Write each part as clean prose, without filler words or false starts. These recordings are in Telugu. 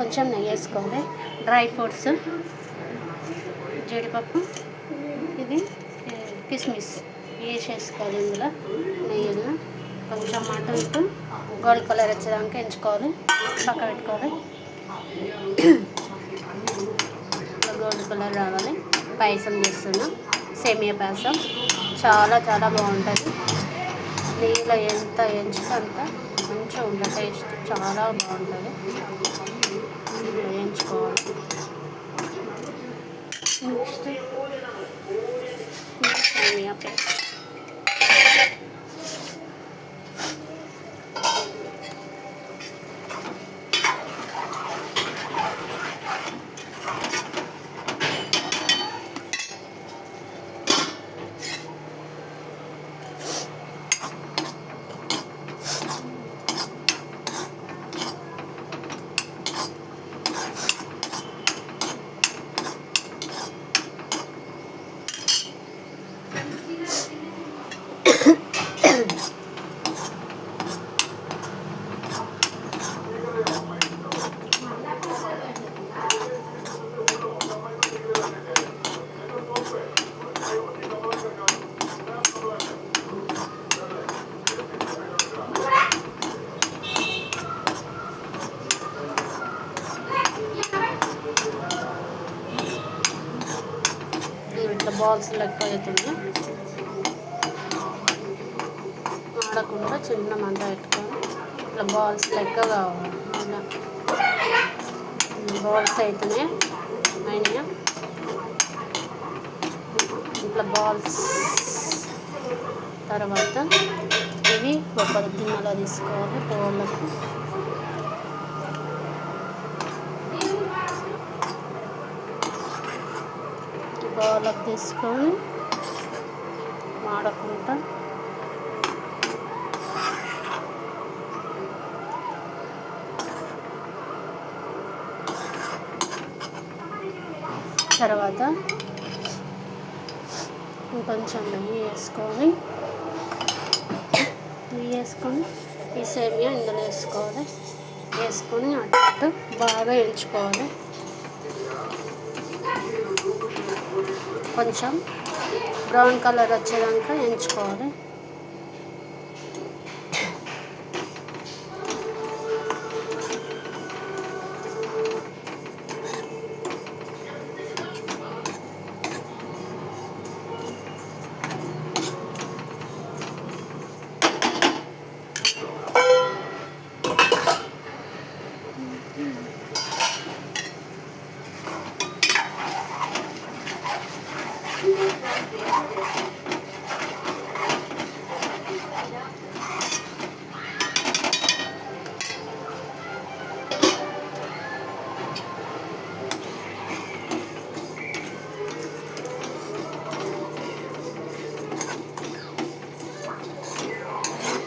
కొంచెం నెయ్యి వేసుకోవాలి. డ్రై ఫ్రూట్స్, జీడిపప్పు, ఇది కిస్మిస్ వేసేసుకోవాలి. ఇందులో నెయ్యిలో కొంచెం అటు ఇటు గోల్డ్ కలర్ వచ్చేదాకా ఎంచుకోవాలి. పక్క పెట్టుకోవాలి. గోల్డ్ కలర్ రావాలి. పాయసం చేస్తున్నాం, సేమియా పాయసం. చాలా చాలా బాగుంటుంది. నెయ్యిలో ఎంత ఎంచుకో అంత మంచిగా ఉంటుంది. టేస్ట్ చాలా బాగుంటుంది. వేయించుకోవాలి. నెక్స్ట్ సేమియా పాయసం. ఇట్లా బాల్స్ లెక్క అవుతుంది. ఆడకుండా చిన్న మంట పెట్టుకొని ఇట్లా బాల్స్ లెక్క కావాలి. బాల్స్ అవుతున్నాయి. అయినా ఇట్లా బాల్స్ తర్వాత ఇవి ఒక గిన్నెలో తీసుకోవాలి. పోళ్ళకు బౌలకు తీసుకొని మాడకుండా తర్వాత కొంచెం నెయ్యి వేసుకొని ఈ సేమియా ఇందులో వేసుకోవాలి. వేసుకొని అటు బాగా ఎంచుకోవాలి. కొంచెం బ్రౌన్ కలర్ వచ్చేదాకా ఎంచుకోవాలి.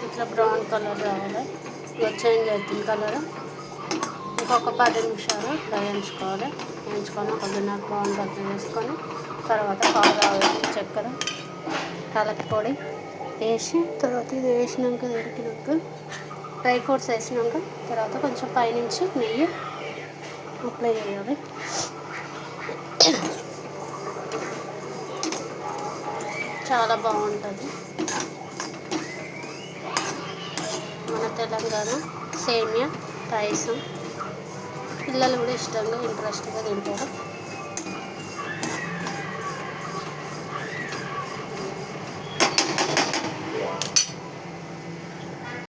ఇట్లా బ్రౌన్ కలర్ రావాలి. చేంజ్ అవుతుంది కలర్. ఇంకొక 10 నిమిషాలు ఇట్లా వేయించుకోవాలి. వేయించుకొని ఒక గిన్నె బ్రౌన్ కలర్ వేసుకొని తర్వాత పాలు, చక్కెర, యాలక్కి పొడి వేసి తర్వాత ఇది వేసినాక ఉడికినాక డ్రై ఫ్రూట్స్ వేసినాక తర్వాత కొంచెం పైనుంచి నెయ్యి అప్లై చేయాలి. చాలా బాగుంటుంది. మన తెలంగాణ సేమియా పాయసం పిల్లలు కూడా ఇష్టంగా ఇంట్రెస్ట్గా తింటారు.